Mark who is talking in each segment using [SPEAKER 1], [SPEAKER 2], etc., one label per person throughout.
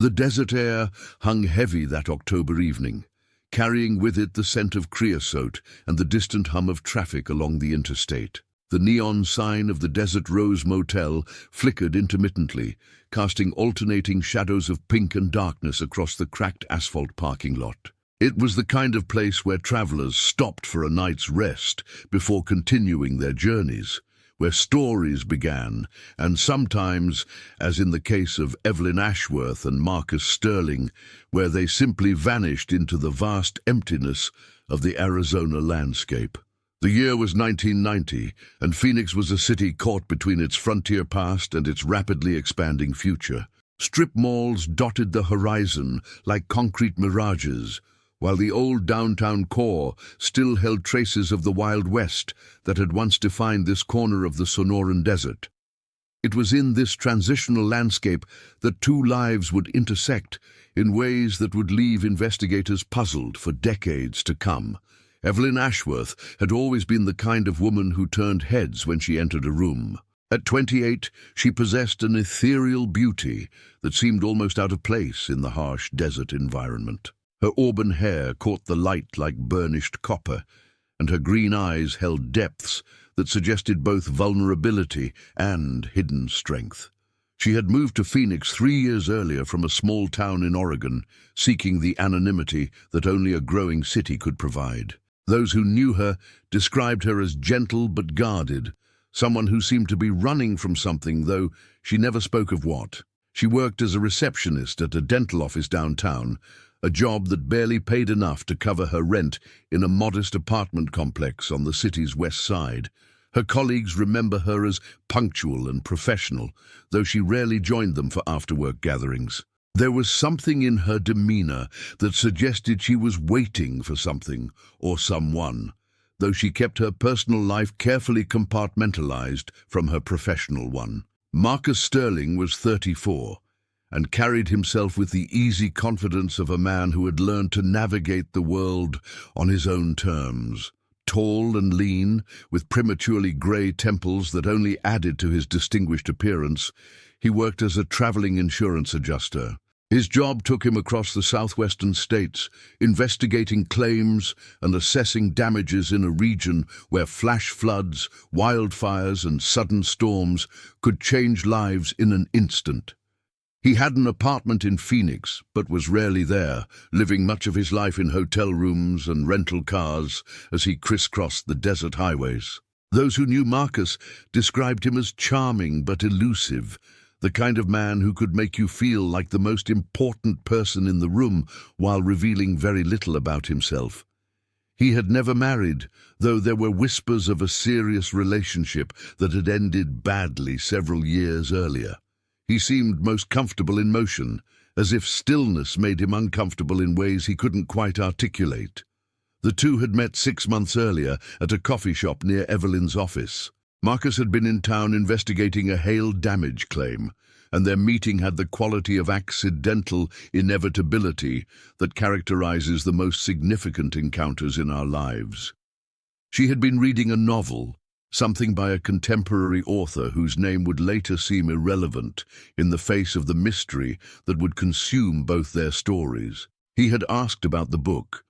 [SPEAKER 1] The desert air hung heavy that October evening, carrying with it the scent of creosote and the distant hum of traffic along the interstate. The neon sign of the Desert Rose Motel flickered intermittently, casting alternating shadows of pink and darkness across the cracked asphalt parking lot. It was the kind of place where travelers stopped for a night's rest before continuing their journeys, where stories began, and sometimes, as in the case of Evelyn Ashworth and Marcus Sterling, where they simply vanished into the vast emptiness of the Arizona landscape. The year was 1990, and Phoenix was a city caught between its frontier past and its rapidly expanding future. Strip malls dotted the horizon like concrete mirages, while the old downtown core still held traces of the Wild West that had once defined this corner of the Sonoran Desert. It was in this transitional landscape that two lives would intersect in ways that would leave investigators puzzled for decades to come. Evelyn Ashworth had always been the kind of woman who turned heads when she entered a room. At 28, she possessed an ethereal beauty that seemed almost out of place in the harsh desert environment. Her auburn hair caught the light like burnished copper, and her green eyes held depths that suggested both vulnerability and hidden strength. She had moved to Phoenix 3 years earlier from a small town in Oregon, seeking the anonymity that only a growing city could provide. Those who knew her described her as gentle but guarded, someone who seemed to be running from something, though she never spoke of what. She worked as a receptionist at a dental office downtown, a job that barely paid enough to cover her rent in a modest apartment complex on the city's west side. Her colleagues remember her as punctual and professional, though she rarely joined them for after-work gatherings. There was something in her demeanor that suggested she was waiting for something or someone, though she kept her personal life carefully compartmentalized from her professional one. Marcus Sterling was 34, and carried himself with the easy confidence of a man who had learned to navigate the world on his own terms. Tall and lean, with prematurely grey temples that only added to his distinguished appearance, he worked as a traveling insurance adjuster. His job took him across the southwestern states, investigating claims and assessing damages in a region where flash floods, wildfires, and sudden storms could change lives in an instant. He had an apartment in Phoenix, but was rarely there, living much of his life in hotel rooms and rental cars as he crisscrossed the desert highways. Those who knew Marcus described him as charming but elusive, the kind of man who could make you feel like the most important person in the room while revealing very little about himself. He had never married, though there were whispers of a serious relationship that had ended badly several years earlier. He seemed most comfortable in motion, as if stillness made him uncomfortable in ways he couldn't quite articulate. The two had met 6 months earlier at a coffee shop near Evelyn's office. Marcus had been in town investigating a hail damage claim, and their meeting had the quality of accidental inevitability that characterizes the most significant encounters in our lives. She had been reading a novel, something by a contemporary author whose name would later seem irrelevant in the face of the mystery that would consume both their stories. He had asked about the book,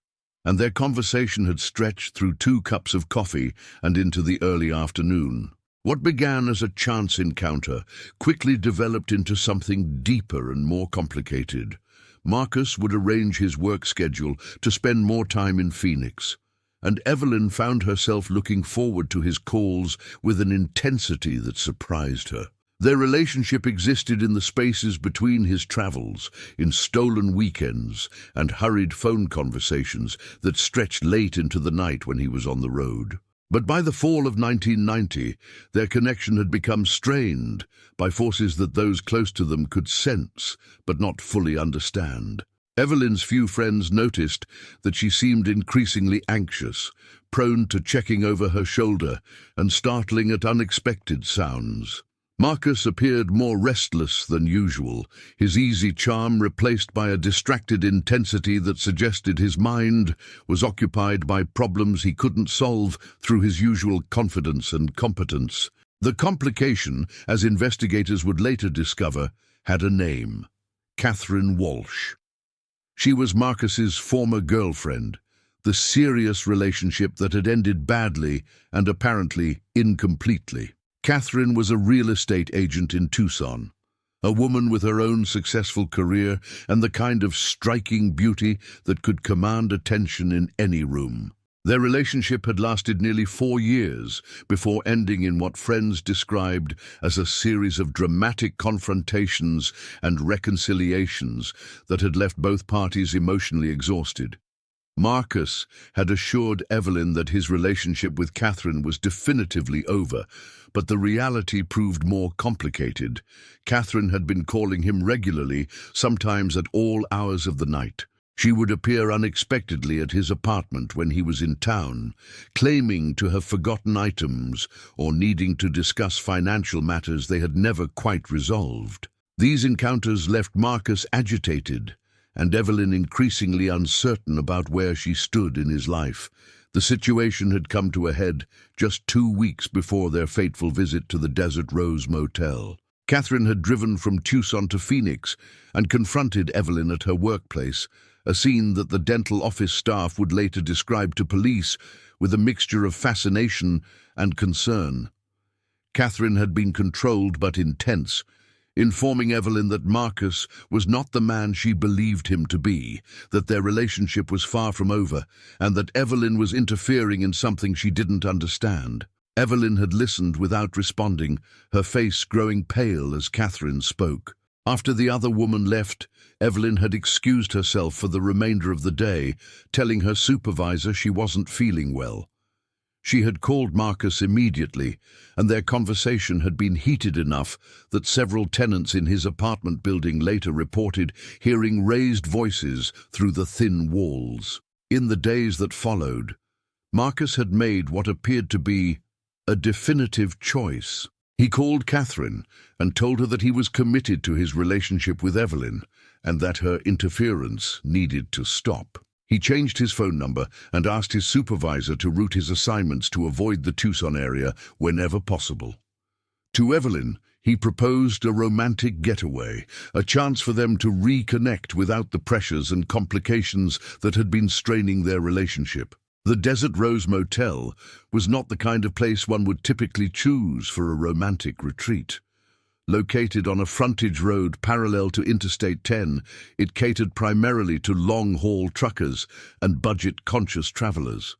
[SPEAKER 1] and their conversation had stretched through 2 cups of coffee and into the early afternoon. What began as a chance encounter quickly developed into something deeper and more complicated. Marcus would arrange his work schedule to spend more time in Phoenix, and Evelyn found herself looking forward to his calls with an intensity that surprised her. Their relationship existed in the spaces between his travels, in stolen weekends and hurried phone conversations that stretched late into the night when he was on the road. But by the fall of 1990, their connection had become strained by forces that those close to them could sense but not fully understand. Evelyn's few friends noticed that she seemed increasingly anxious, prone to checking over her shoulder and startling at unexpected sounds. Marcus appeared more restless than usual, his easy charm replaced by a distracted intensity that suggested his mind was occupied by problems he couldn't solve through his usual confidence and competence. The complication, as investigators would later discover, had a name: Catherine Walsh. She was Marcus's former girlfriend, the serious relationship that had ended badly and apparently incompletely. Catherine was a real estate agent in Tucson, a woman with her own successful career and the kind of striking beauty that could command attention in any room. Their relationship had lasted nearly 4 years before ending in what friends described as a series of dramatic confrontations and reconciliations that had left both parties emotionally exhausted. Marcus had assured Evelyn that his relationship with Catherine was definitively over, but the reality proved more complicated. Catherine had been calling him regularly, sometimes at all hours of the night. She would appear unexpectedly at his apartment when he was in town, claiming to have forgotten items or needing to discuss financial matters they had never quite resolved. These encounters left Marcus agitated, and Evelyn increasingly uncertain about where she stood in his life. The situation had come to a head just 2 weeks before their fateful visit to the Desert Rose Motel. Catherine had driven from Tucson to Phoenix and confronted Evelyn at her workplace, a scene that the dental office staff would later describe to police with a mixture of fascination and concern. Catherine had been controlled but intense, informing Evelyn that Marcus was not the man she believed him to be, that their relationship was far from over, and that Evelyn was interfering in something she didn't understand. Evelyn had listened without responding, her face growing pale as Catherine spoke. After the other woman left, Evelyn had excused herself for the remainder of the day, telling her supervisor she wasn't feeling well. She had called Marcus immediately, and their conversation had been heated enough that several tenants in his apartment building later reported hearing raised voices through the thin walls. In the days that followed, Marcus had made what appeared to be a definitive choice. He called Catherine and told her that he was committed to his relationship with Evelyn and that her interference needed to stop. He changed his phone number and asked his supervisor to route his assignments to avoid the Tucson area whenever possible. To Evelyn, he proposed a romantic getaway, a chance for them to reconnect without the pressures and complications that had been straining their relationship. The Desert Rose Motel was not the kind of place one would typically choose for a romantic retreat. Located on a frontage road parallel to Interstate 10, it catered primarily to long-haul truckers and budget-conscious travelers.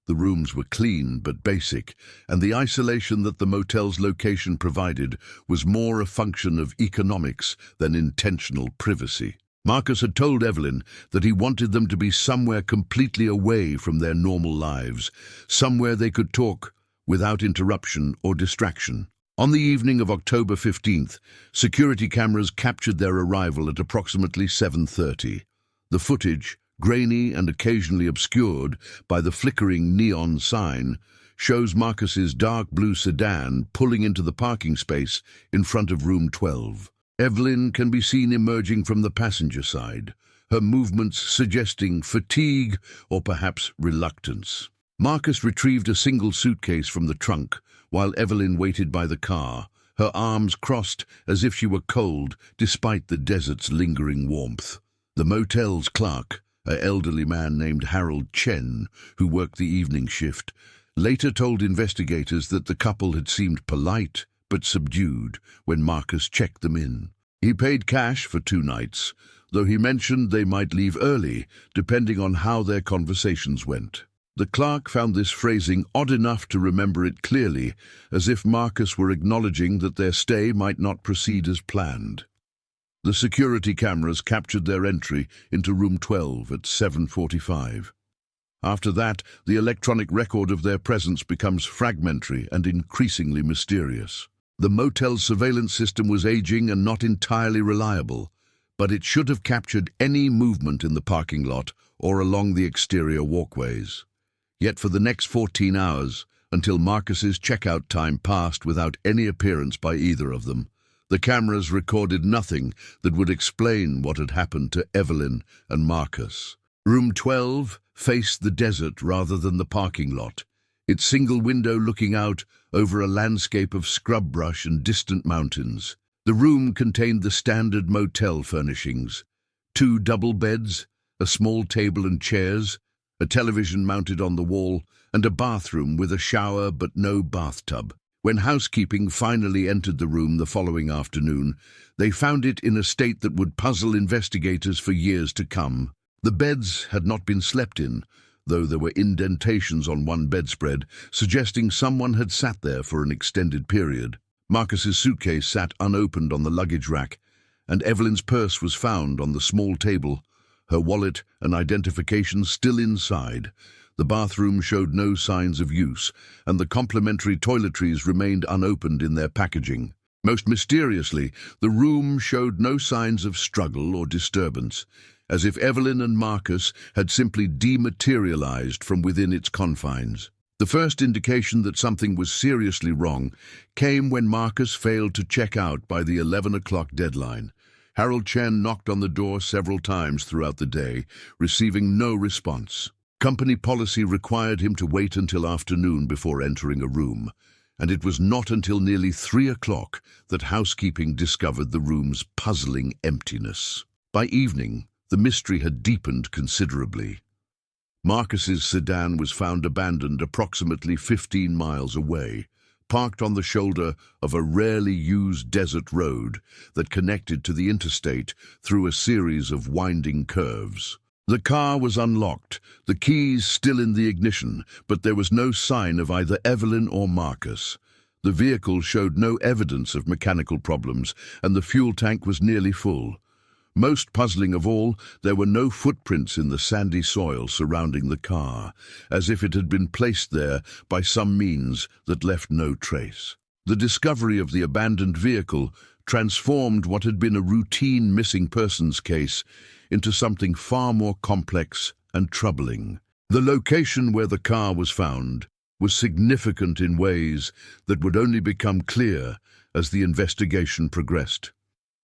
[SPEAKER 1] The rooms were clean but basic, and the isolation that the motel's location provided was more a function of economics than intentional privacy. Marcus had told Evelyn that he wanted them to be somewhere completely away from their normal lives, somewhere they could talk without interruption or distraction. On the evening of October 15th, security cameras captured their arrival at approximately 7:30. The footage, grainy and occasionally obscured by the flickering neon sign, shows Marcus's dark blue sedan pulling into the parking space in front of room 12. Evelyn can be seen emerging from the passenger side, her movements suggesting fatigue or perhaps reluctance. Marcus retrieved a single suitcase from the trunk while Evelyn waited by the car, her arms crossed as if she were cold despite the desert's lingering warmth. The motel's clerk, an elderly man named Harold Chen, who worked the evening shift, later told investigators that the couple had seemed polite but subdued when Marcus checked them in. He paid cash for 2 nights, though he mentioned they might leave early, depending on how their conversations went. The clerk found this phrasing odd enough to remember it clearly, as if Marcus were acknowledging that their stay might not proceed as planned. The security cameras captured their entry into room 12 at 7:45. After that, the electronic record of their presence becomes fragmentary and increasingly mysterious. The motel's surveillance system was aging and not entirely reliable, but it should have captured any movement in the parking lot or along the exterior walkways. Yet for the next 14 hours, until Marcus's checkout time passed without any appearance by either of them, the cameras recorded nothing that would explain what had happened to Evelyn and Marcus. Room 12 faced the desert rather than the parking lot, its single window looking out over a landscape of scrub brush and distant mountains. The room contained the standard motel furnishings: 2 double beds, a small table and chairs, a television mounted on the wall, and a bathroom with a shower but no bathtub. When housekeeping finally entered the room the following afternoon, they found it in a state that would puzzle investigators for years to come. The beds had not been slept in, though there were indentations on one bedspread, suggesting someone had sat there for an extended period. Marcus's suitcase sat unopened on the luggage rack, and Evelyn's purse was found on the small table, her wallet and identification still inside. The bathroom showed no signs of use, and the complimentary toiletries remained unopened in their packaging. Most mysteriously, the room showed no signs of struggle or disturbance, as if Evelyn and Marcus had simply dematerialized from within its confines. The first indication that something was seriously wrong came when Marcus failed to check out by the 11 o'clock deadline. Harold Chen knocked on the door several times throughout the day, receiving no response. Company policy required him to wait until afternoon before entering a room, and it was not until nearly 3 o'clock that housekeeping discovered the room's puzzling emptiness. By evening, the mystery had deepened considerably. Marcus's sedan was found abandoned approximately 15 miles away, parked on the shoulder of a rarely used desert road that connected to the interstate through a series of winding curves. The car was unlocked, the keys still in the ignition, but there was no sign of either Evelyn or Marcus. The vehicle showed no evidence of mechanical problems, and the fuel tank was nearly full. Most puzzling of all, there were no footprints in the sandy soil surrounding the car, as if it had been placed there by some means that left no trace. The discovery of the abandoned vehicle transformed what had been a routine missing persons case into something far more complex and troubling. The location where the car was found was significant in ways that would only become clear as the investigation progressed.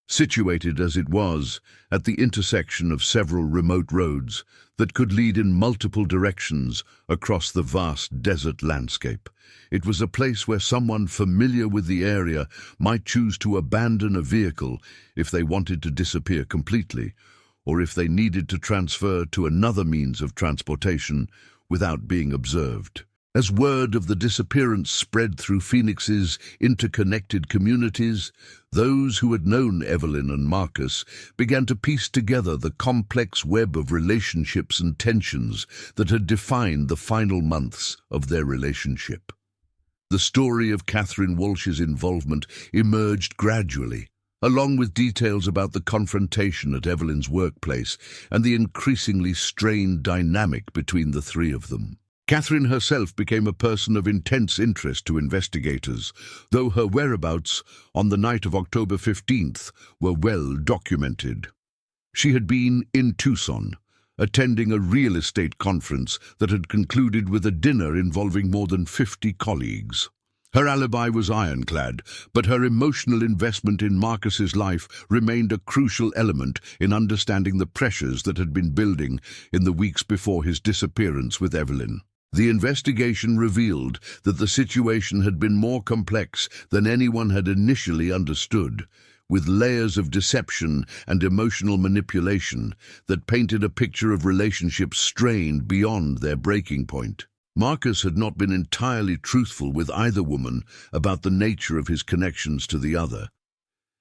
[SPEAKER 1] Situated as it was at the intersection of several remote roads that could lead in multiple directions across the vast desert landscape, it was a place where someone familiar with the area might choose to abandon a vehicle if they wanted to disappear completely, or if they needed to transfer to another means of transportation without being observed. As word of the disappearance spread through Phoenix's interconnected communities, those who had known Evelyn and Marcus began to piece together the complex web of relationships and tensions that had defined the final months of their relationship. The story of Catherine Walsh's involvement emerged gradually, along with details about the confrontation at Evelyn's workplace and the increasingly strained dynamic between the three of them. Catherine herself became a person of intense interest to investigators, though her whereabouts on the night of October 15th were well documented. She had been in Tucson, attending a real estate conference that had concluded with a dinner involving more than 50 colleagues. Her alibi was ironclad, but her emotional investment in Marcus's life remained a crucial element in understanding the pressures that had been building in the weeks before his disappearance with Evelyn. The investigation revealed that the situation had been more complex than anyone had initially understood, with layers of deception and emotional manipulation that painted a picture of relationships strained beyond their breaking point. Marcus had not been entirely truthful with either woman about the nature of his connections to the other,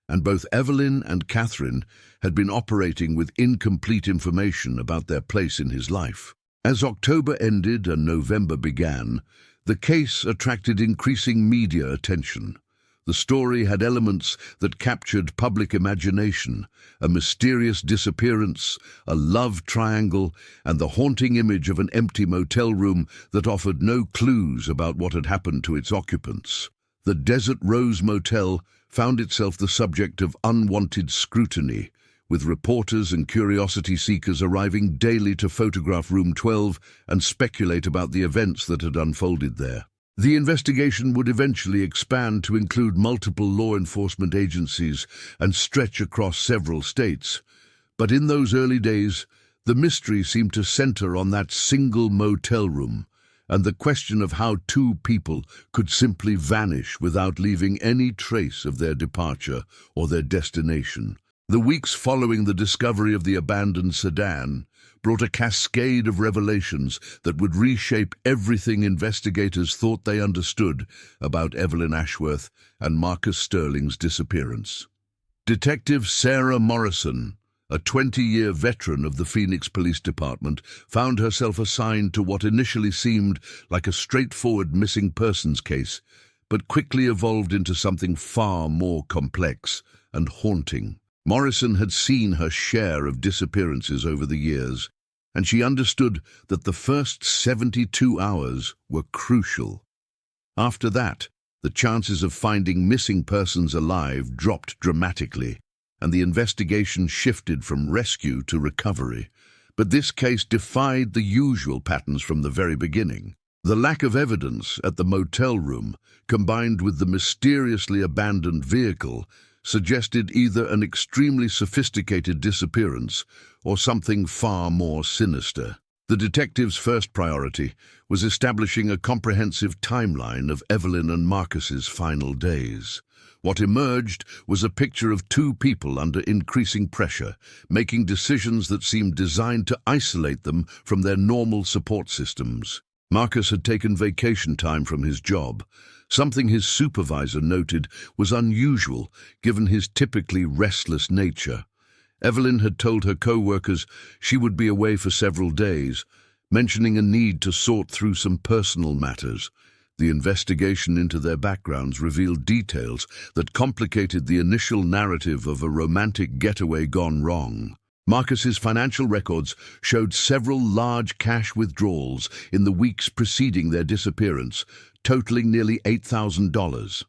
[SPEAKER 1] and both Evelyn and Catherine had been operating with incomplete information about their place in his life. As October ended and November began, the case attracted increasing media attention. The story had elements that captured public imagination: a mysterious disappearance, a love triangle, and the haunting image of an empty motel room that offered no clues about what had happened to its occupants. The Desert Rose Motel found itself the subject of unwanted scrutiny, with reporters and curiosity seekers arriving daily to photograph Room 12 and speculate about the events that had unfolded there. The investigation would eventually expand to include multiple law enforcement agencies and stretch across several states. But in those early days, the mystery seemed to center on that single motel room and the question of how two people could simply vanish without leaving any trace of their departure or their destination. The weeks following the discovery of the abandoned sedan brought a cascade of revelations that would reshape everything investigators thought they understood about Evelyn Ashworth and Marcus Sterling's disappearance. Detective Sarah Morrison, a 20-year veteran of the Phoenix Police Department, found herself assigned to what initially seemed like a straightforward missing persons case, but quickly evolved into something far more complex and haunting. Morrison had seen her share of disappearances over the years, and she understood that the first 72 hours were crucial. After that, the chances of finding missing persons alive dropped dramatically, and the investigation shifted from rescue to recovery. But this case defied the usual patterns from the very beginning. The lack of evidence at the motel room, combined with the mysteriously abandoned vehicle, suggested either an extremely sophisticated disappearance or something far more sinister. The detective's first priority was establishing a comprehensive timeline of Evelyn and Marcus's final days. What emerged was a picture of two people under increasing pressure, making decisions that seemed designed to isolate them from their normal support systems. Marcus had taken vacation time from his job, something his supervisor noted was unusual given his typically restless nature. Evelyn had told her co-workers she would be away for several days, mentioning a need to sort through some personal matters. The investigation into their backgrounds revealed details that complicated the initial narrative of a romantic getaway gone wrong. Marcus's financial records showed several large cash withdrawals in the weeks preceding their disappearance, totaling nearly $8,000.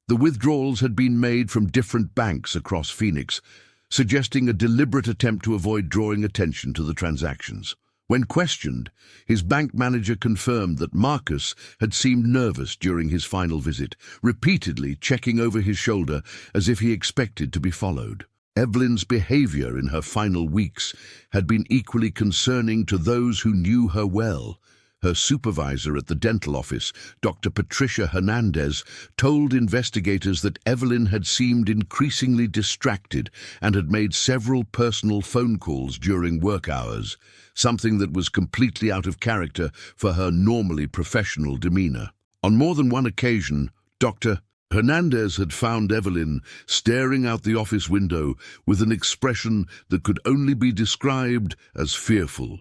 [SPEAKER 1] The withdrawals had been made from different banks across Phoenix, suggesting a deliberate attempt to avoid drawing attention to the transactions. When questioned, his bank manager confirmed that Marcus had seemed nervous during his final visit, repeatedly checking over his shoulder as if he expected to be followed. Evelyn's behavior in her final weeks had been equally concerning to those who knew her well. Her supervisor at the dental office, Dr. Patricia Hernandez, told investigators that Evelyn had seemed increasingly distracted and had made several personal phone calls during work hours, something that was completely out of character for her normally professional demeanor. On more than one occasion, Dr. Hernandez had found Evelyn staring out the office window with an expression that could only be described as fearful.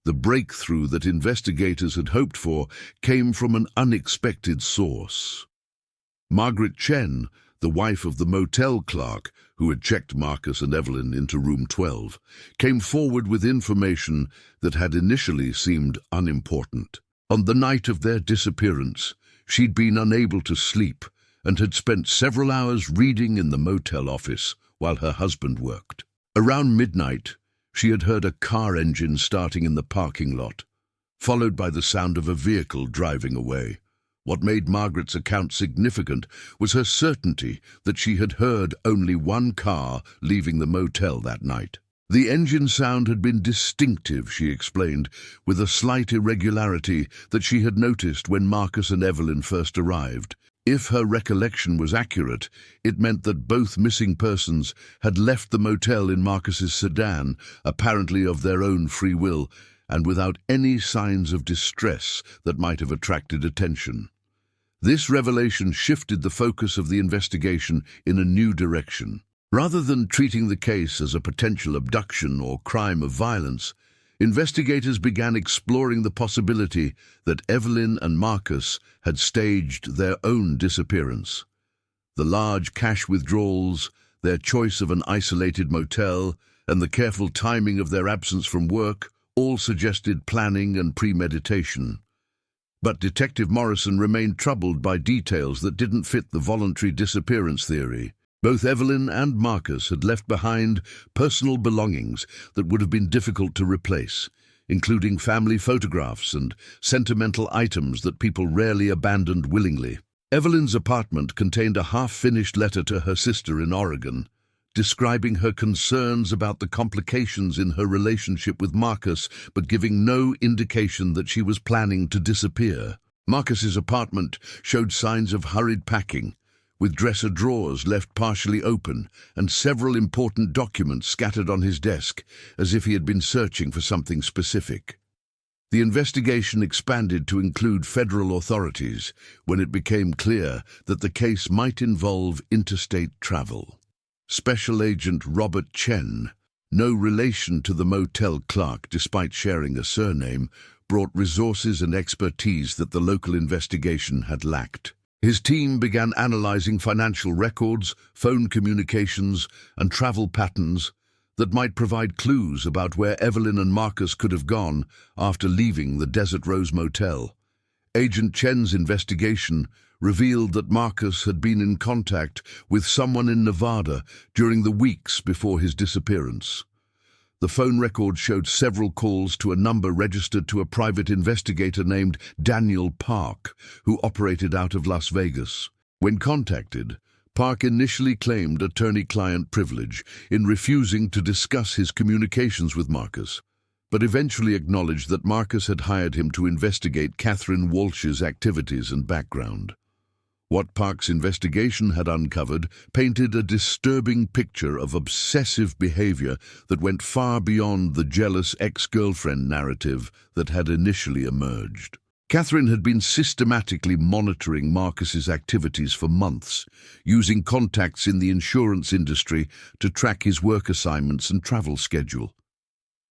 [SPEAKER 1] The breakthrough that investigators had hoped for came from an unexpected source. Margaret Chen, the wife of the motel clerk who had checked Marcus and Evelyn into room 12, came forward with information that had initially seemed unimportant. On the night of their disappearance, she'd been unable to sleep and had spent several hours reading in the motel office while her husband worked. Around midnight, she had heard a car engine starting in the parking lot, followed by the sound of a vehicle driving away. What made Margaret's account significant was her certainty that she had heard only one car leaving the motel that night. The engine sound had been distinctive, she explained, with a slight irregularity that she had noticed when Marcus and Evelyn first arrived. If her recollection was accurate, it meant that both missing persons had left the motel in Marcus's sedan, apparently of their own free will, and without any signs of distress that might have attracted attention. This revelation shifted the focus of the investigation in a new direction. Rather than treating the case as a potential abduction or crime of violence, investigators began exploring the possibility that Evelyn and Marcus had staged their own disappearance. The large cash withdrawals, their choice of an isolated motel, and the careful timing of their absence from work all suggested planning and premeditation. But Detective Morrison remained troubled by details that didn't fit the voluntary disappearance theory. Both Evelyn and Marcus had left behind personal belongings that would have been difficult to replace, including family photographs and sentimental items that people rarely abandoned willingly. Evelyn's apartment contained a half-finished letter to her sister in Oregon, describing her concerns about the complications in her relationship with Marcus, but giving no indication that she was planning to disappear. Marcus's apartment showed signs of hurried packing, with dresser drawers left partially open and several important documents scattered on his desk, as if he had been searching for something specific. The investigation expanded to include federal authorities when it became clear that the case might involve interstate travel. Special Agent Robert Chen, no relation to the motel clerk despite sharing a surname, brought resources and expertise that the local investigation had lacked. His team began analyzing financial records, phone communications, and travel patterns that might provide clues about where Evelyn and Marcus could have gone after leaving the Desert Rose Motel. Agent Chen's investigation revealed that Marcus had been in contact with someone in Nevada during the weeks before his disappearance. The phone record showed several calls to a number registered to a private investigator named Daniel Park, who operated out of Las Vegas. When contacted, Park initially claimed attorney-client privilege in refusing to discuss his communications with Marcus, but eventually acknowledged that Marcus had hired him to investigate Catherine Walsh's activities and background. What Park's investigation had uncovered painted a disturbing picture of obsessive behavior that went far beyond the jealous ex-girlfriend narrative that had initially emerged. Catherine had been systematically monitoring Marcus's activities for months, using contacts in the insurance industry to track his work assignments and travel schedule.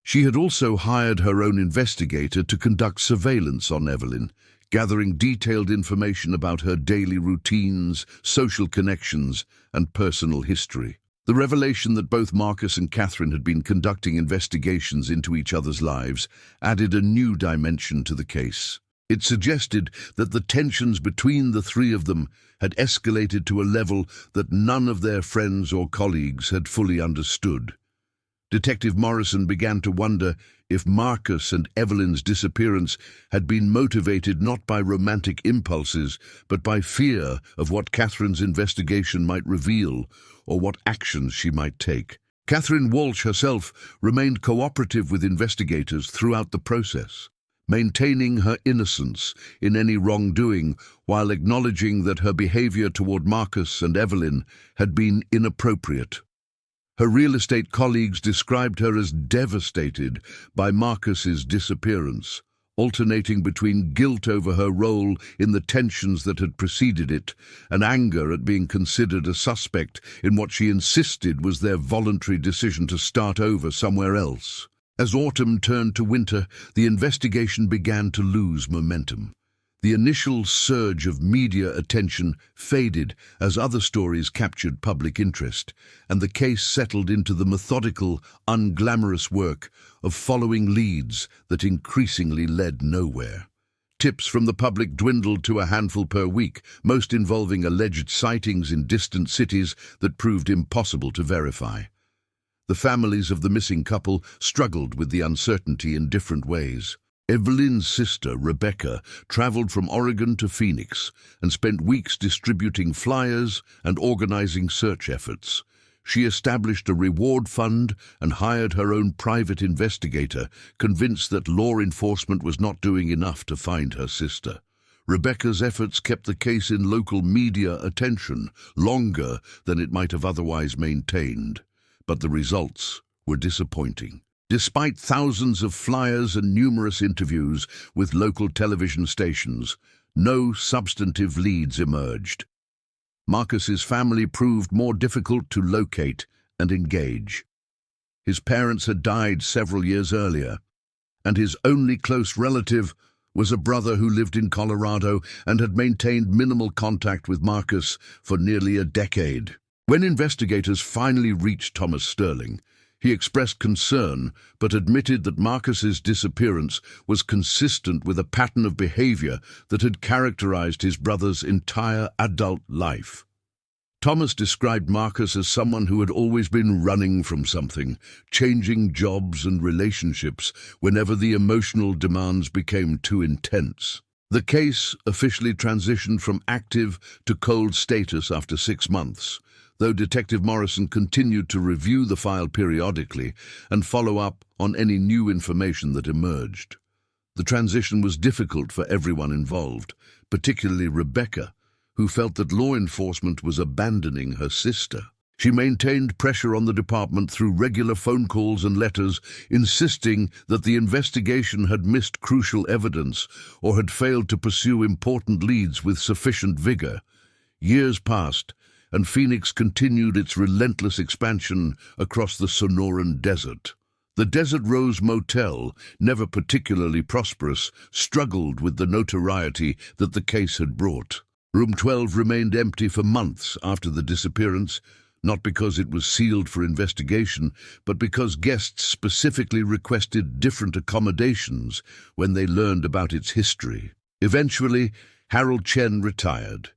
[SPEAKER 1] She had also hired her own investigator to conduct surveillance on Evelyn, gathering detailed information about her daily routines, social connections, and personal history. The revelation that both Marcus and Catherine had been conducting investigations into each other's lives added a new dimension to the case. It suggested that the tensions between the three of them had escalated to a level that none of their friends or colleagues had fully understood. Detective Morrison began to wonder if Marcus and Evelyn's disappearance had been motivated not by romantic impulses, but by fear of what Catherine's investigation might reveal or what actions she might take. Catherine Walsh herself remained cooperative with investigators throughout the process, maintaining her innocence in any wrongdoing while acknowledging that her behavior toward Marcus and Evelyn had been inappropriate. Her real estate colleagues described her as devastated by Marcus's disappearance, alternating between guilt over her role in the tensions that had preceded it and anger at being considered a suspect in what she insisted was their voluntary decision to start over somewhere else. As autumn turned to winter, the investigation began to lose momentum. The initial surge of media attention faded as other stories captured public interest, and the case settled into the methodical, unglamorous work of following leads that increasingly led nowhere. Tips from the public dwindled to a handful per week, most involving alleged sightings in distant cities that proved impossible to verify. The families of the missing couple struggled with the uncertainty in different ways. Evelyn's sister, Rebecca, traveled from Oregon to Phoenix and spent weeks distributing flyers and organizing search efforts. She established a reward fund and hired her own private investigator, convinced that law enforcement was not doing enough to find her sister. Rebecca's efforts kept the case in local media attention longer than it might have otherwise maintained, but the results were disappointing. Despite thousands of flyers and numerous interviews with local television stations, no substantive leads emerged. Marcus's family proved more difficult to locate and engage. His parents had died several years earlier, and his only close relative was a brother who lived in Colorado and had maintained minimal contact with Marcus for nearly a decade. When investigators finally reached Thomas Sterling, he expressed concern but admitted that Marcus's disappearance was consistent with a pattern of behavior that had characterized his brother's entire adult life. Thomas described Marcus as someone who had always been running from something, changing jobs and relationships whenever the emotional demands became too intense. The case officially transitioned from active to cold status after 6 months, though Detective Morrison continued to review the file periodically and follow up on any new information that emerged. The transition was difficult for everyone involved, particularly Rebecca, who felt that law enforcement was abandoning her sister. She maintained pressure on the department through regular phone calls and letters, insisting that the investigation had missed crucial evidence or had failed to pursue important leads with sufficient vigor. Years passed, and Phoenix continued its relentless expansion across the Sonoran Desert. The Desert Rose Motel, never particularly prosperous, struggled with the notoriety that the case had brought. Room 12 remained empty for months after the disappearance, not because it was sealed for investigation, but because guests specifically requested different accommodations when they learned about its history. Eventually, Harold Chen retired,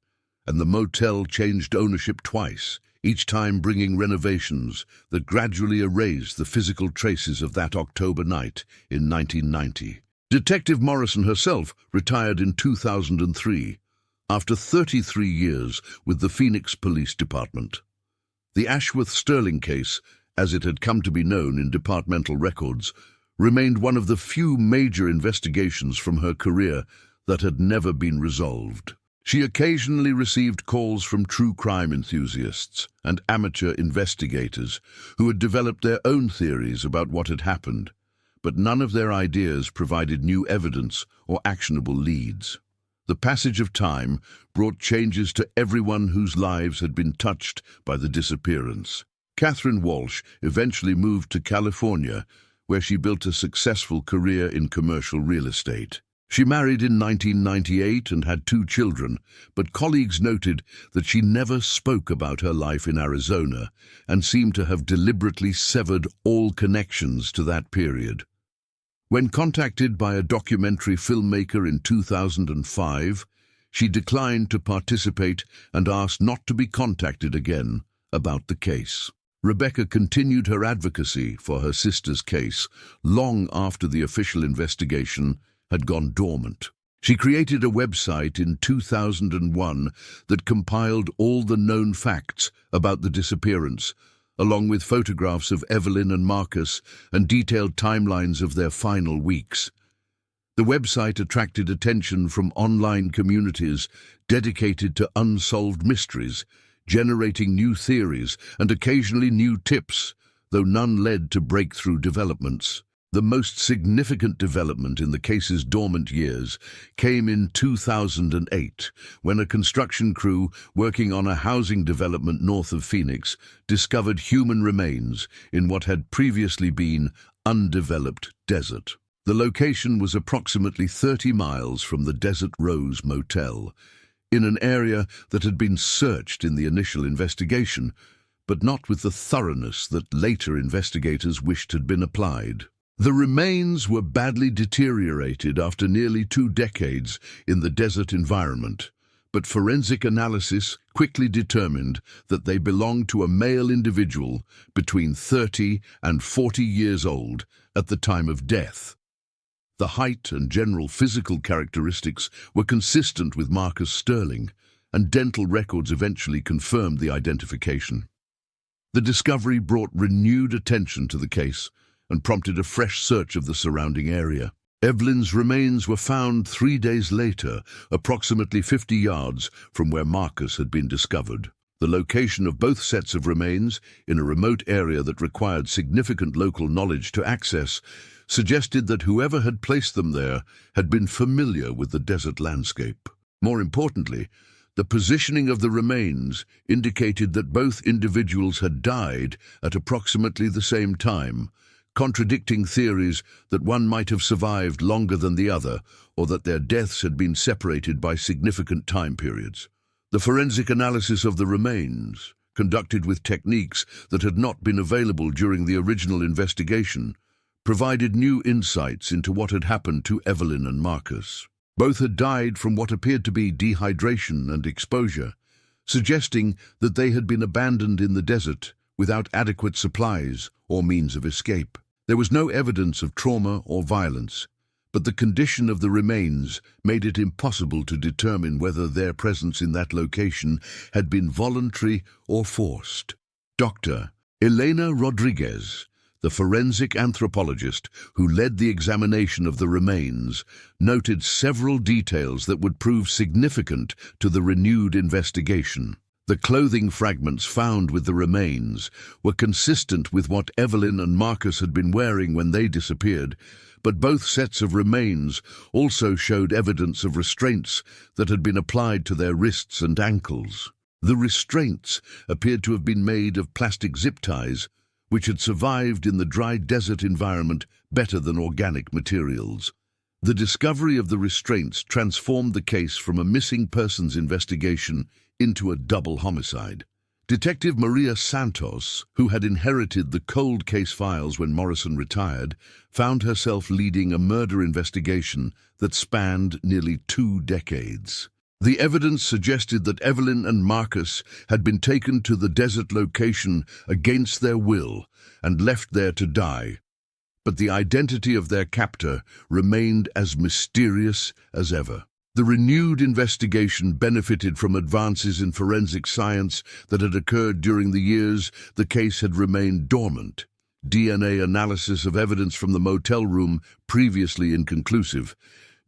[SPEAKER 1] and the motel changed ownership twice, each time bringing renovations that gradually erased the physical traces of that October night in 1990. Detective Morrison herself retired in 2003, after 33 years with the Phoenix Police Department. The Ashworth Sterling case, as it had come to be known in departmental records, remained one of the few major investigations from her career that had never been resolved. She occasionally received calls from true crime enthusiasts and amateur investigators who had developed their own theories about what had happened, but none of their ideas provided new evidence or actionable leads. The passage of time brought changes to everyone whose lives had been touched by the disappearance. Catherine Walsh eventually moved to California, where she built a successful career in commercial real estate. She married in 1998 and had 2 children, but colleagues noted that she never spoke about her life in Arizona and seemed to have deliberately severed all connections to that period. When contacted by a documentary filmmaker in 2005, she declined to participate and asked not to be contacted again about the case. Rebecca continued her advocacy for her sister's case long after the official investigation had gone dormant. She created a website in 2001 that compiled all the known facts about the disappearance, along with photographs of Evelyn and Marcus and detailed timelines of their final weeks. The website attracted attention from online communities dedicated to unsolved mysteries, generating new theories and occasionally new tips, though none led to breakthrough developments. The most significant development in the case's dormant years came in 2008, when a construction crew working on a housing development north of Phoenix discovered human remains in what had previously been undeveloped desert. The location was approximately 30 miles from the Desert Rose Motel, in an area that had been searched in the initial investigation, but not with the thoroughness that later investigators wished had been applied. The remains were badly deteriorated after nearly 2 decades in the desert environment, but forensic analysis quickly determined that they belonged to a male individual between 30 and 40 years old at the time of death. The height and general physical characteristics were consistent with Marcus Sterling, and dental records eventually confirmed the identification. The discovery brought renewed attention to the case and prompted a fresh search of the surrounding area. Evelyn's remains were found 3 days later, approximately 50 yards from where Marcus had been discovered. The location of both sets of remains, in a remote area that required significant local knowledge to access, suggested that whoever had placed them there had been familiar with the desert landscape. More importantly, the positioning of the remains indicated that both individuals had died at approximately the same time, contradicting theories that one might have survived longer than the other, or that their deaths had been separated by significant time periods. The forensic analysis of the remains, conducted with techniques that had not been available during the original investigation, provided new insights into what had happened to Evelyn and Marcus. Both had died from what appeared to be dehydration and exposure, suggesting that they had been abandoned in the desert without adequate supplies or means of escape. There was no evidence of trauma or violence, but the condition of the remains made it impossible to determine whether their presence in that location had been voluntary or forced. Dr. Elena Rodriguez, the forensic anthropologist who led the examination of the remains, noted several details that would prove significant to the renewed investigation. The clothing fragments found with the remains were consistent with what Evelyn and Marcus had been wearing when they disappeared, but both sets of remains also showed evidence of restraints that had been applied to their wrists and ankles. The restraints appeared to have been made of plastic zip ties, which had survived in the dry desert environment better than organic materials. The discovery of the restraints transformed the case from a missing persons investigation into a double homicide. Detective Maria Santos, who had inherited the cold case files when Morrison retired, found herself leading a murder investigation that spanned nearly 2 decades. The evidence suggested that Evelyn and Marcus had been taken to the desert location against their will and left there to die, but the identity of their captor remained as mysterious as ever. The renewed investigation benefited from advances in forensic science that had occurred during the years the case had remained dormant. DNA analysis of evidence from the motel room, previously inconclusive,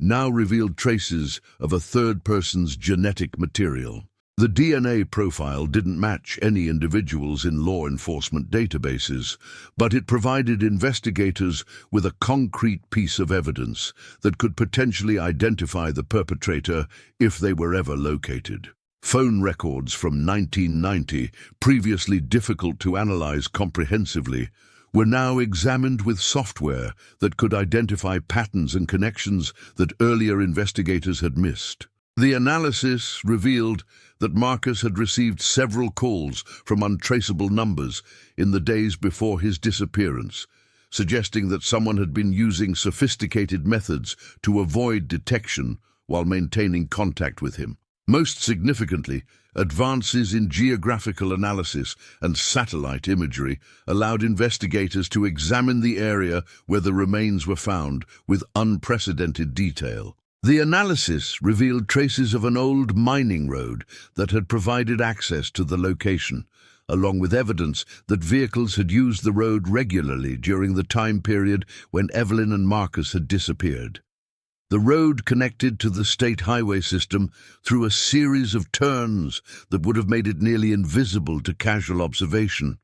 [SPEAKER 1] now revealed traces of a third person's genetic material. The DNA profile didn't match any individuals in law enforcement databases, but it provided investigators with a concrete piece of evidence that could potentially identify the perpetrator if they were ever located. Phone records from 1990, previously difficult to analyze comprehensively, were now examined with software that could identify patterns and connections that earlier investigators had missed. The analysis revealed that Marcus had received several calls from untraceable numbers in the days before his disappearance, suggesting that someone had been using sophisticated methods to avoid detection while maintaining contact with him. Most significantly, advances in geographical analysis and satellite imagery allowed investigators to examine the area where the remains were found with unprecedented detail. The analysis revealed traces of an old mining road that had provided access to the location, along with evidence that vehicles had used the road regularly during the time period when Evelyn and Marcus had disappeared. The road connected to the state highway system through a series of turns that would have made it nearly invisible to casual observation,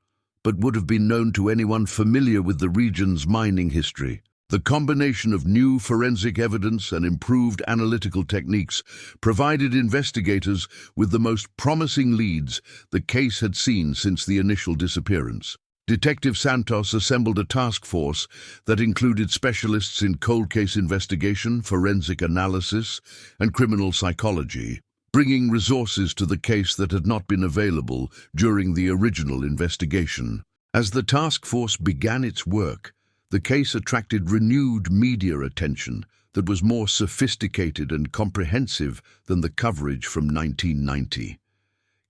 [SPEAKER 1] but would have been known to anyone familiar with the region's mining history. The combination of new forensic evidence and improved analytical techniques provided investigators with the most promising leads the case had seen since the initial disappearance. Detective Santos assembled a task force that included specialists in cold case investigation, forensic analysis, and criminal psychology, bringing resources to the case that had not been available during the original investigation. As the task force began its work, the case attracted renewed media attention that was more sophisticated and comprehensive than the coverage from 1990.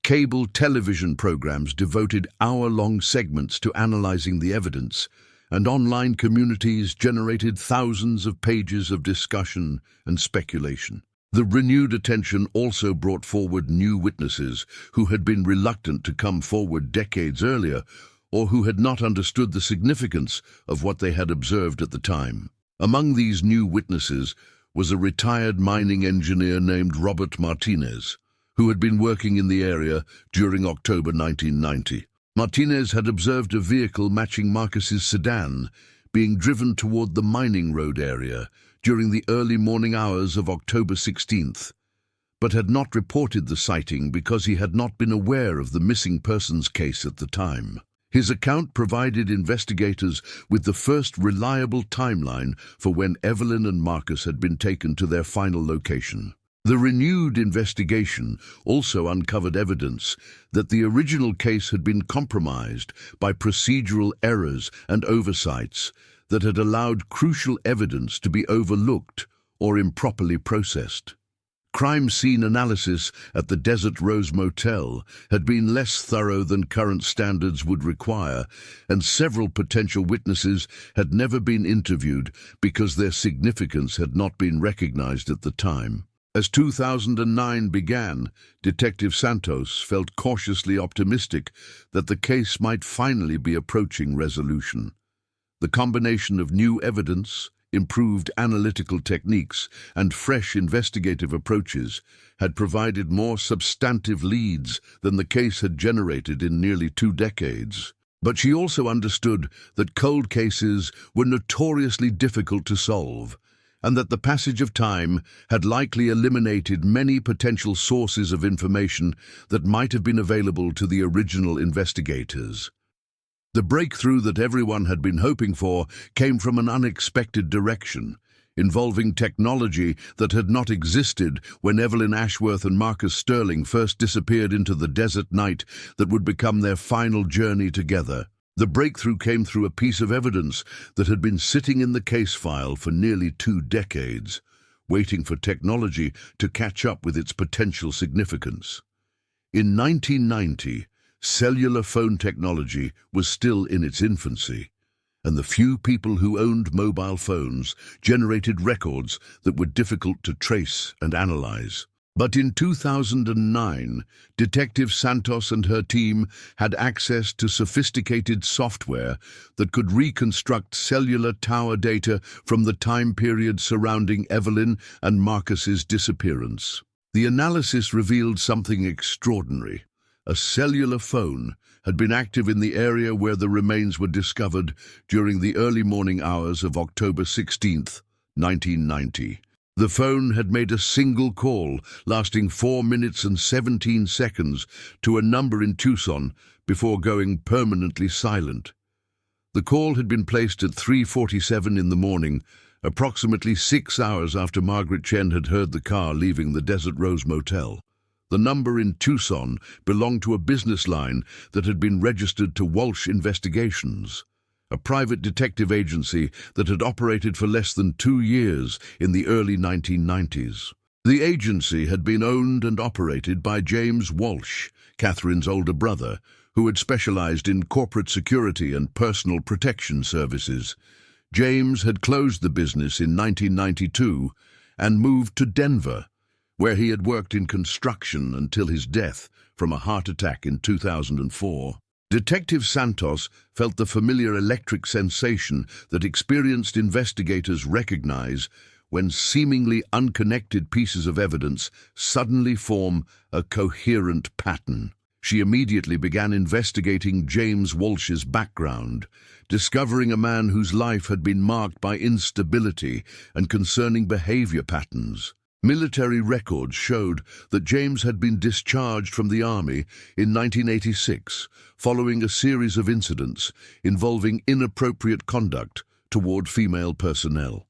[SPEAKER 1] Cable television programs devoted hour-long segments to analyzing the evidence, and online communities generated thousands of pages of discussion and speculation. The renewed attention also brought forward new witnesses who had been reluctant to come forward decades earlier, or who had not understood the significance of what they had observed at the time. Among these new witnesses was a retired mining engineer named Robert Martinez, who had been working in the area during October 1990. Martinez had observed a vehicle matching Marcus's sedan being driven toward the mining road area during the early morning hours of October 16th, but had not reported the sighting because he had not been aware of the missing persons case at the time. His account provided investigators with the first reliable timeline for when Evelyn and Marcus had been taken to their final location. The renewed investigation also uncovered evidence that the original case had been compromised by procedural errors and oversights that had allowed crucial evidence to be overlooked or improperly processed. Crime scene analysis at the Desert Rose Motel had been less thorough than current standards would require, and several potential witnesses had never been interviewed because their significance had not been recognized at the time. As 2009 began, Detective Santos felt cautiously optimistic that the case might finally be approaching resolution. The combination of new evidence, improved analytical techniques, and fresh investigative approaches had provided more substantive leads than the case had generated in nearly 2 decades. But she also understood that cold cases were notoriously difficult to solve, and that the passage of time had likely eliminated many potential sources of information that might have been available to the original investigators. The breakthrough that everyone had been hoping for came from an unexpected direction, involving technology that had not existed when Evelyn Ashworth and Marcus Sterling first disappeared into the desert night that would become their final journey together. The breakthrough came through a piece of evidence that had been sitting in the case file for nearly 2 decades, waiting for technology to catch up with its potential significance. In 1990, cellular phone technology was still in its infancy, and the few people who owned mobile phones generated records that were difficult to trace and analyze. But in 2009, Detective Santos and her team had access to sophisticated software that could reconstruct cellular tower data from the time period surrounding Evelyn and Marcus's disappearance. The analysis revealed something extraordinary. A cellular phone had been active in the area where the remains were discovered during the early morning hours of October 16, 1990. The phone had made a single call lasting 4 minutes and 17 seconds to a number in Tucson before going permanently silent. The call had been placed at 3:47 in the morning, approximately 6 hours after Margaret Chen had heard the car leaving the Desert Rose Motel. The number in Tucson belonged to a business line that had been registered to Walsh Investigations, a private detective agency that had operated for less than 2 years in the early 1990s. The agency had been owned and operated by James Walsh, Catherine's older brother, who had specialized in corporate security and personal protection services. James had closed the business in 1992 and moved to Denver, where he had worked in construction until his death from a heart attack in 2004. Detective Santos felt the familiar electric sensation that experienced investigators recognize when seemingly unconnected pieces of evidence suddenly form a coherent pattern. She immediately began investigating James Walsh's background, discovering a man whose life had been marked by instability and concerning behavior patterns. Military records showed that James had been discharged from the Army in 1986 following a series of incidents involving inappropriate conduct toward female personnel.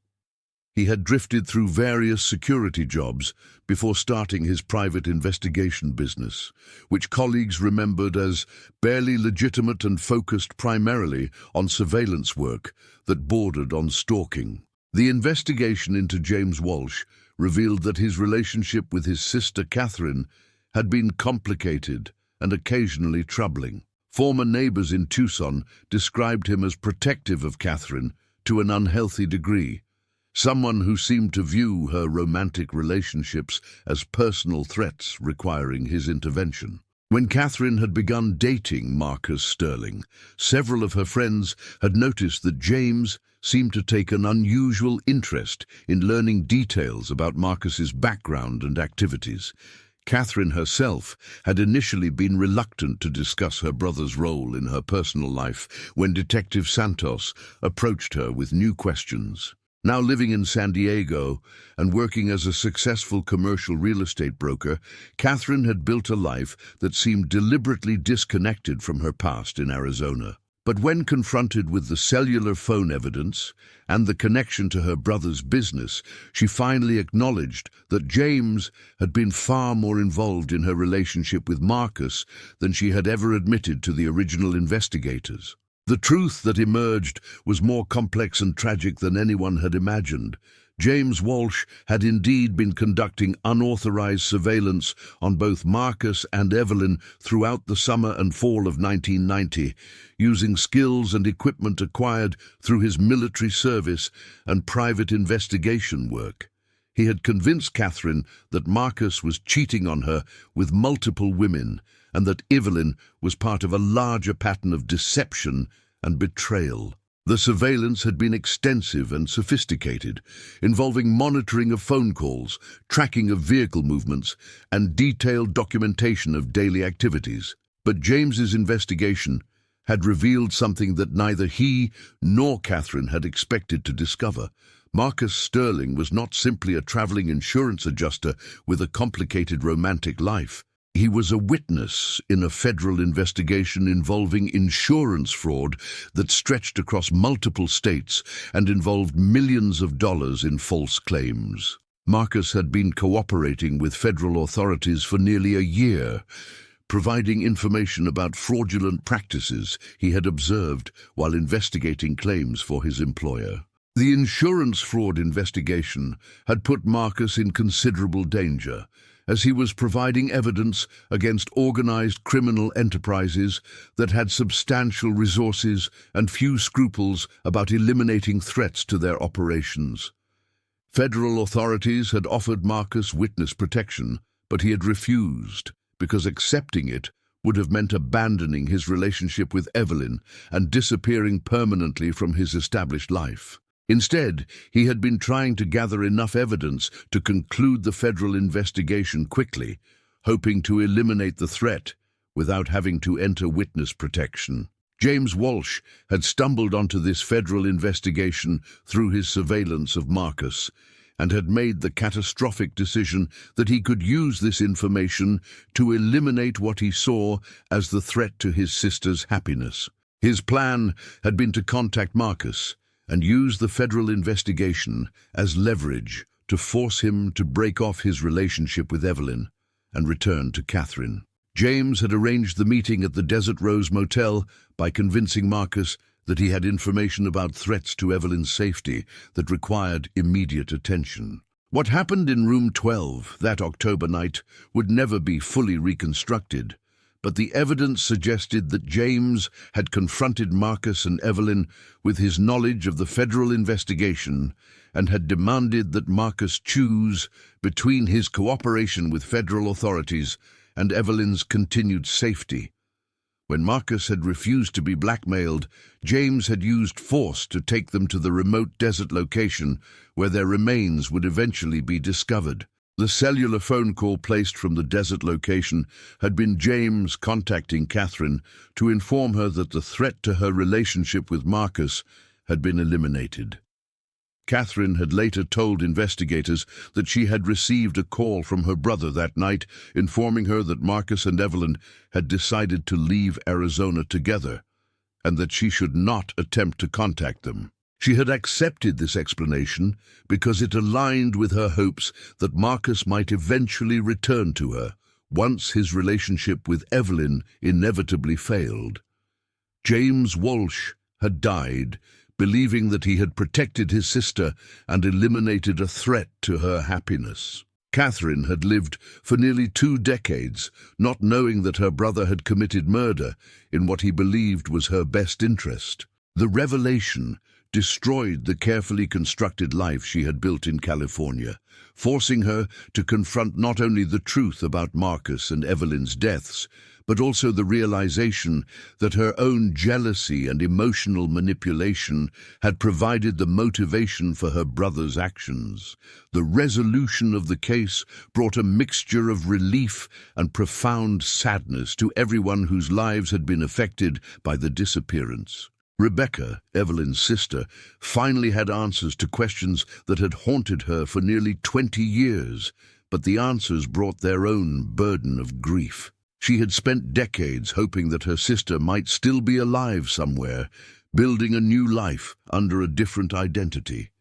[SPEAKER 1] He had drifted through various security jobs before starting his private investigation business, which colleagues remembered as barely legitimate and focused primarily on surveillance work that bordered on stalking. The investigation into James Walsh revealed that his relationship with his sister Catherine had been complicated and occasionally troubling. Former neighbors in Tucson described him as protective of Catherine to an unhealthy degree, someone who seemed to view her romantic relationships as personal threats requiring his intervention. When Catherine had begun dating Marcus Sterling, several of her friends had noticed that James seemed to take an unusual interest in learning details about Marcus's background and activities. Catherine herself had initially been reluctant to discuss her brother's role in her personal life when Detective Santos approached her with new questions. Now living in San Diego and working as a successful commercial real estate broker, Catherine had built a life that seemed deliberately disconnected from her past in Arizona. But when confronted with the cellular phone evidence and the connection to her brother's business, she finally acknowledged that James had been far more involved in her relationship with Marcus than she had ever admitted to the original investigators. The truth that emerged was more complex and tragic than anyone had imagined. James Walsh had indeed been conducting unauthorized surveillance on both Marcus and Evelyn throughout the summer and fall of 1990, using skills and equipment acquired through his military service and private investigation work. He had convinced Catherine that Marcus was cheating on her with multiple women and that Evelyn was part of a larger pattern of deception and betrayal. The surveillance had been extensive and sophisticated, involving monitoring of phone calls, tracking of vehicle movements, and detailed documentation of daily activities. But James's investigation had revealed something that neither he nor Catherine had expected to discover. Marcus Sterling was not simply a traveling insurance adjuster with a complicated romantic life. He was a witness in a federal investigation involving insurance fraud that stretched across multiple states and involved millions of dollars in false claims. Marcus had been cooperating with federal authorities for nearly a year, providing information about fraudulent practices he had observed while investigating claims for his employer. The insurance fraud investigation had put Marcus in considerable danger, as he was providing evidence against organized criminal enterprises that had substantial resources and few scruples about eliminating threats to their operations. Federal authorities had offered Marcus witness protection, but he had refused, because accepting it would have meant abandoning his relationship with Evelyn and disappearing permanently from his established life. Instead, he had been trying to gather enough evidence to conclude the federal investigation quickly, hoping to eliminate the threat without having to enter witness protection. James Walsh had stumbled onto this federal investigation through his surveillance of Marcus and had made the catastrophic decision that he could use this information to eliminate what he saw as the threat to his sister's happiness. His plan had been to contact Marcus and use the federal investigation as leverage to force him to break off his relationship with Evelyn and return to Catherine. James had arranged the meeting at the Desert Rose Motel by convincing Marcus that he had information about threats to Evelyn's safety that required immediate attention. What happened in room 12 that October night would never be fully reconstructed, but the evidence suggested that James had confronted Marcus and Evelyn with his knowledge of the federal investigation and had demanded that Marcus choose between his cooperation with federal authorities and Evelyn's continued safety. When Marcus had refused to be blackmailed, James had used force to take them to the remote desert location where their remains would eventually be discovered. The cellular phone call placed from the desert location had been James contacting Catherine to inform her that the threat to her relationship with Marcus had been eliminated. Catherine had later told investigators that she had received a call from her brother that night informing her that Marcus and Evelyn had decided to leave Arizona together and that she should not attempt to contact them. She had accepted this explanation because it aligned with her hopes that Marcus might eventually return to her once his relationship with Evelyn inevitably failed. James Walsh had died, believing that he had protected his sister and eliminated a threat to her happiness. Catherine had lived for nearly 2 decades, not knowing that her brother had committed murder in what he believed was her best interest. The revelation destroyed the carefully constructed life she had built in California, forcing her to confront not only the truth about Marcus and Evelyn's deaths, but also the realization that her own jealousy and emotional manipulation had provided the motivation for her brother's actions. The resolution of the case brought a mixture of relief and profound sadness to everyone whose lives had been affected by the disappearance. Rebecca, Evelyn's sister, finally had answers to questions that had haunted her for nearly 20 years, but the answers brought their own burden of grief. She had spent decades hoping that her sister might still be alive somewhere, building a new life under a different identity.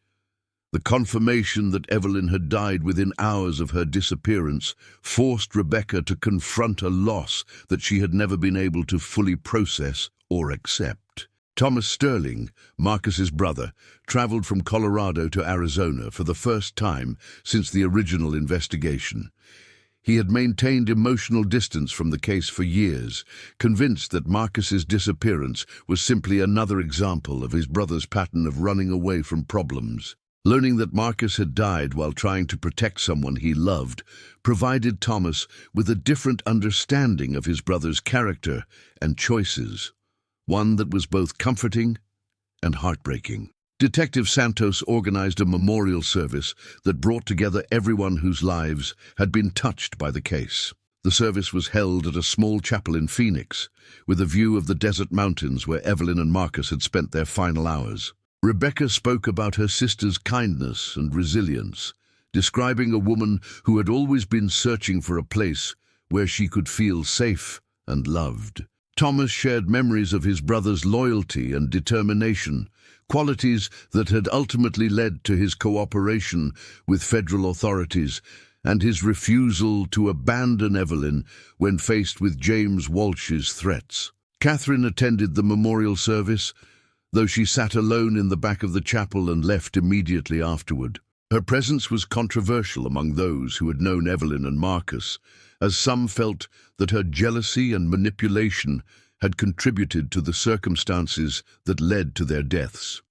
[SPEAKER 1] The confirmation that Evelyn had died within hours of her disappearance forced Rebecca to confront a loss that she had never been able to fully process or accept. Thomas Sterling, Marcus's brother, traveled from Colorado to Arizona for the first time since the original investigation. He had maintained emotional distance from the case for years, convinced that Marcus's disappearance was simply another example of his brother's pattern of running away from problems. Learning that Marcus had died while trying to protect someone he loved provided Thomas with a different understanding of his brother's character and choices, one that was both comforting and heartbreaking. Detective Santos organized a memorial service that brought together everyone whose lives had been touched by the case. The service was held at a small chapel in Phoenix, with a view of the desert mountains where Evelyn and Marcus had spent their final hours. Rebecca spoke about her sister's kindness and resilience, describing a woman who had always been searching for a place where she could feel safe and loved. Thomas shared memories of his brother's loyalty and determination, qualities that had ultimately led to his cooperation with federal authorities and his refusal to abandon Evelyn when faced with James Walsh's threats. Catherine attended the memorial service, though she sat alone in the back of the chapel and left immediately afterward. Her presence was controversial among those who had known Evelyn and Marcus, as some felt that her jealousy and manipulation had contributed to the circumstances that led to their deaths.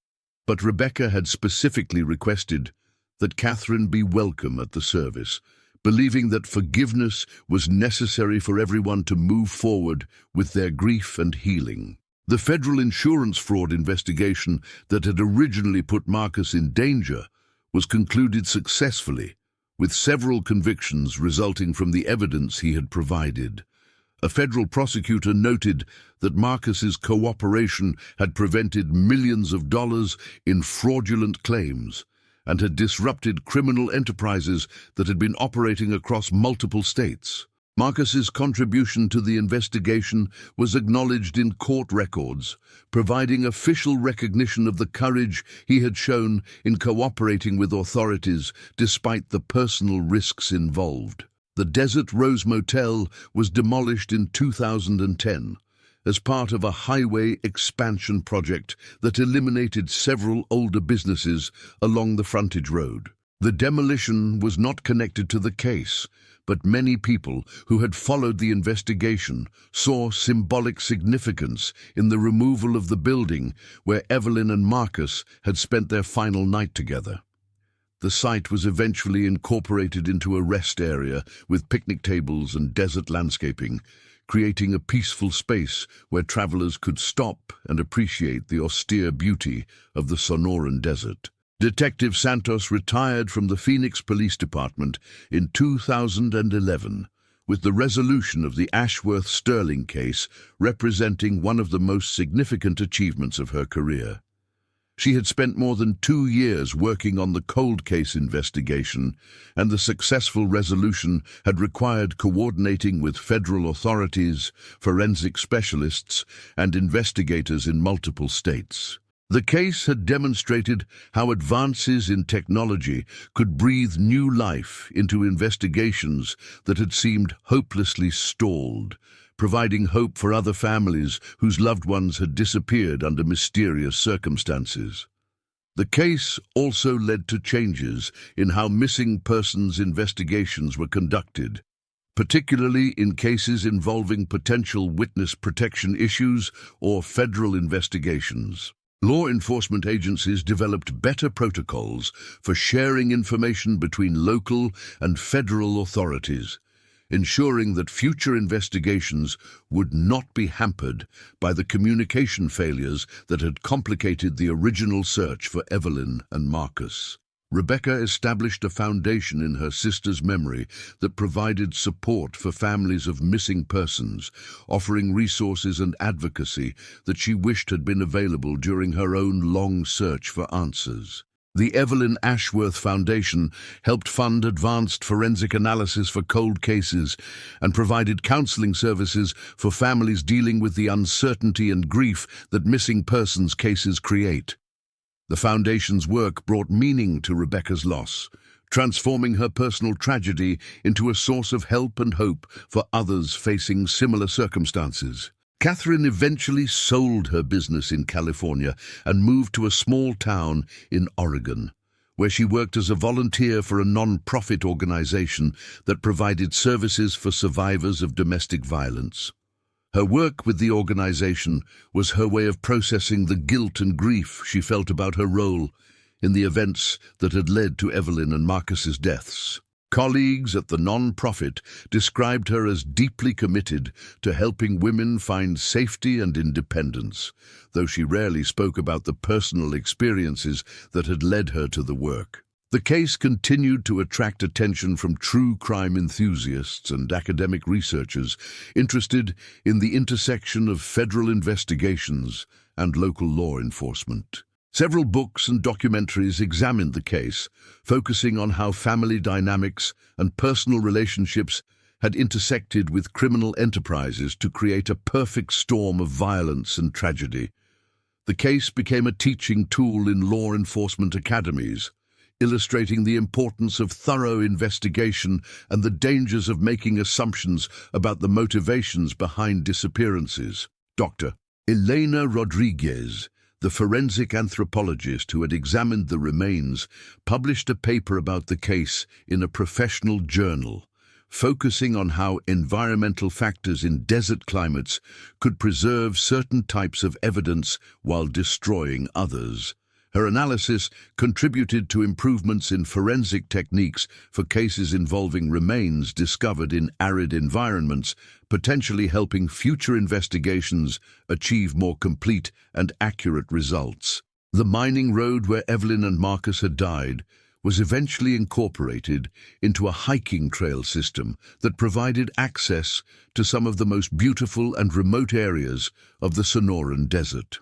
[SPEAKER 1] But Rebecca had specifically requested that Catherine be welcome at the service, believing that forgiveness was necessary for everyone to move forward with their grief and healing. The federal insurance fraud investigation that had originally put Marcus in danger was concluded successfully, with several convictions resulting from the evidence he had provided. A federal prosecutor noted that Marcus's cooperation had prevented millions of dollars in fraudulent claims and had disrupted criminal enterprises that had been operating across multiple states. Marcus's contribution to the investigation was acknowledged in court records, providing official recognition of the courage he had shown in cooperating with authorities despite the personal risks involved. The Desert Rose Motel was demolished in 2010 as part of a highway expansion project that eliminated several older businesses along the frontage road. The demolition was not connected to the case, but many people who had followed the investigation saw symbolic significance in the removal of the building where Evelyn and Marcus had spent their final night together. The site was eventually incorporated into a rest area with picnic tables and desert landscaping, creating a peaceful space where travelers could stop and appreciate the austere beauty of the Sonoran Desert. Detective Santos retired from the Phoenix Police Department in 2011, with the resolution of the Ashworth-Sterling case representing one of the most significant achievements of her career. She had spent more than 2 years working on the cold case investigation, and the successful resolution had required coordinating with federal authorities, forensic specialists, and investigators in multiple states. The case had demonstrated how advances in technology could breathe new life into investigations that had seemed hopelessly stalled, providing hope for other families whose loved ones had disappeared under mysterious circumstances. The case also led to changes in how missing persons investigations were conducted, particularly in cases involving potential witness protection issues or federal investigations. Law enforcement agencies developed better protocols for sharing information between local and federal authorities, ensuring that future investigations would not be hampered by the communication failures that had complicated the original search for Evelyn and Marcus. Rebecca established a foundation in her sister's memory that provided support for families of missing persons, offering resources and advocacy that she wished had been available during her own long search for answers. The Evelyn Ashworth Foundation helped fund advanced forensic analysis for cold cases and provided counseling services for families dealing with the uncertainty and grief that missing persons cases create. The Foundation's work brought meaning to Rebecca's loss, transforming her personal tragedy into a source of help and hope for others facing similar circumstances. Catherine eventually sold her business in California and moved to a small town in Oregon, where she worked as a volunteer for a non-profit organization that provided services for survivors of domestic violence. Her work with the organization was her way of processing the guilt and grief she felt about her role in the events that had led to Evelyn and Marcus's deaths. Colleagues at the non-profit described her as deeply committed to helping women find safety and independence, though she rarely spoke about the personal experiences that had led her to the work. The case continued to attract attention from true crime enthusiasts and academic researchers interested in the intersection of federal investigations and local law enforcement. Several books and documentaries examined the case, focusing on how family dynamics and personal relationships had intersected with criminal enterprises to create a perfect storm of violence and tragedy. The case became a teaching tool in law enforcement academies, illustrating the importance of thorough investigation and the dangers of making assumptions about the motivations behind disappearances. Dr. Elena Rodriguez, the forensic anthropologist who had examined the remains, published a paper about the case in a professional journal, focusing on how environmental factors in desert climates could preserve certain types of evidence while destroying others. Her analysis contributed to improvements in forensic techniques for cases involving remains discovered in arid environments, potentially helping future investigations achieve more complete and accurate results. The mining road where Evelyn and Marcus had died was eventually incorporated into a hiking trail system that provided access to some of the most beautiful and remote areas of the Sonoran Desert.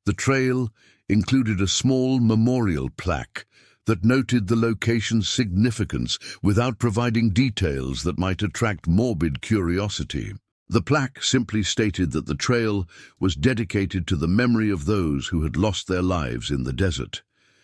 [SPEAKER 1] The trail included a small memorial plaque that noted the location's significance without providing details that might attract morbid curiosity. The plaque simply stated that the trail was dedicated to the memory of those who had lost their lives in the desert,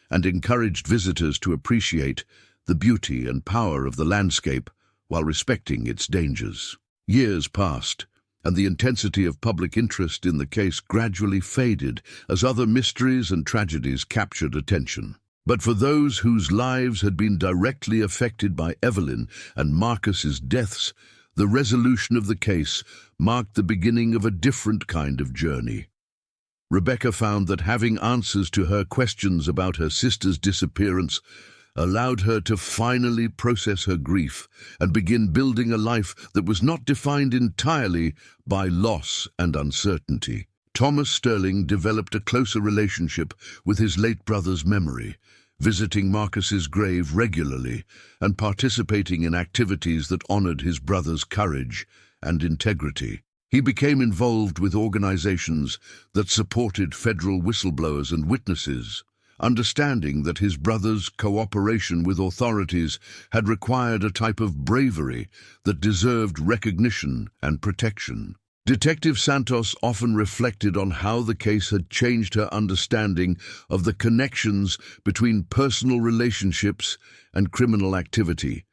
[SPEAKER 1] and encouraged visitors to appreciate the beauty and power of the landscape while respecting its dangers. Years passed, and the intensity of public interest in the case gradually faded as other mysteries and tragedies captured attention. But for those whose lives had been directly affected by Evelyn and Marcus's deaths, the resolution of the case marked the beginning of a different kind of journey. Rebecca found that having answers to her questions about her sister's disappearance allowed her to finally process her grief and begin building a life that was not defined entirely by loss and uncertainty. Thomas Sterling developed a closer relationship with his late brother's memory, visiting Marcus's grave regularly and participating in activities that honored his brother's courage and integrity. He became involved with organizations that supported federal whistleblowers and witnesses, understanding that his brother's cooperation with authorities had required a type of bravery that deserved recognition and protection. Detective Santos often reflected on how the case had changed her understanding of the connections between personal relationships and criminal activity.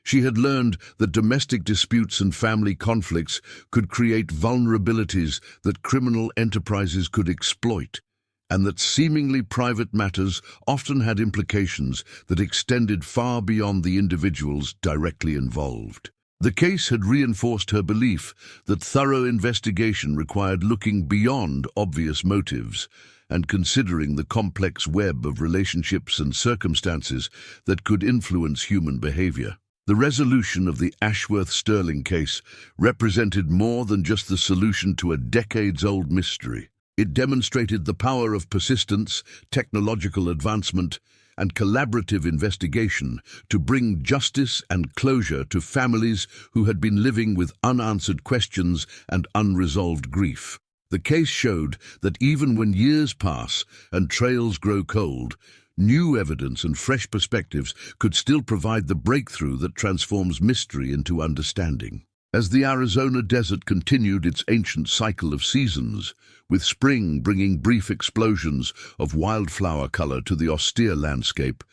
[SPEAKER 1] She had learned that domestic disputes and family conflicts could create vulnerabilities that criminal enterprises could exploit, and that seemingly private matters often had implications that extended far beyond the individuals directly involved. The case had reinforced her belief that thorough investigation required looking beyond obvious motives and considering the complex web of relationships and circumstances that could influence human behavior. The resolution of the Ashworth-Sterling case represented more than just the solution to a decades-old mystery. It demonstrated the power of persistence, technological advancement, and collaborative investigation to bring justice and closure to families who had been living with unanswered questions and unresolved grief. The case showed that even when years pass and trails grow cold, new evidence and fresh perspectives could still provide the breakthrough that transforms mystery into understanding. As the Arizona desert continued its ancient cycle of seasons, with spring bringing brief explosions of wildflower color to the austere landscape,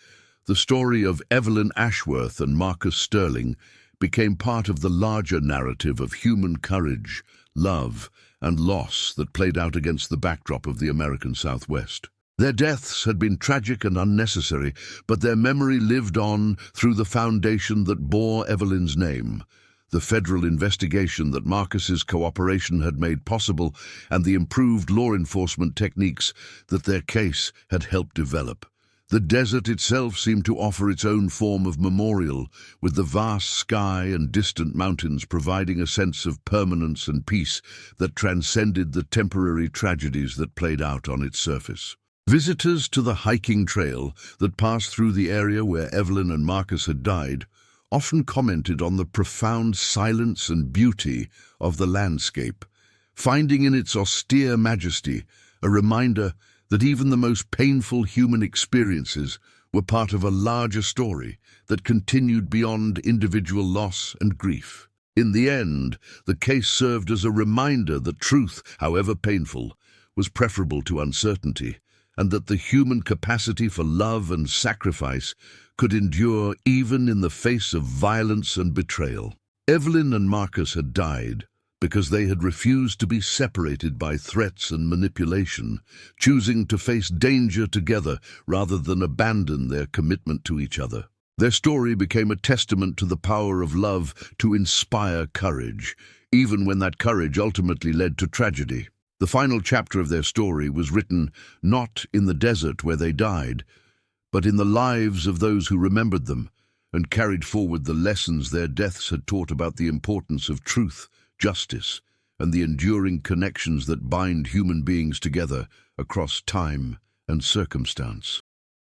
[SPEAKER 1] the story of Evelyn Ashworth and Marcus Sterling became part of the larger narrative of human courage, love, and loss that played out against the backdrop of the American Southwest. Their deaths had been tragic and unnecessary, but their memory lived on through the foundation that bore Evelyn's name, the federal investigation that Marcus's cooperation had made possible, and the improved law enforcement techniques that their case had helped develop. The desert itself seemed to offer its own form of memorial, with the vast sky and distant mountains providing a sense of permanence and peace that transcended the temporary tragedies that played out on its surface. Visitors to the hiking trail that passed through the area where Evelyn and Marcus had died often commented on the profound silence and beauty of the landscape, finding in its austere majesty a reminder that even the most painful human experiences were part of a larger story that continued beyond individual loss and grief. In the end, the case served as a reminder that truth, however painful, was preferable to uncertainty, and that the human capacity for love and sacrifice could endure even in the face of violence and betrayal. Evelyn and Marcus had died because they had refused to be separated by threats and manipulation, choosing to face danger together rather than abandon their commitment to each other. Their story became a testament to the power of love to inspire courage, even when that courage ultimately led to tragedy. The final chapter of their story was written not in the desert where they died, but in the lives of those who remembered them and carried forward the lessons their deaths had taught about the importance of truth, justice, and the enduring connections that bind human beings together across time and circumstance.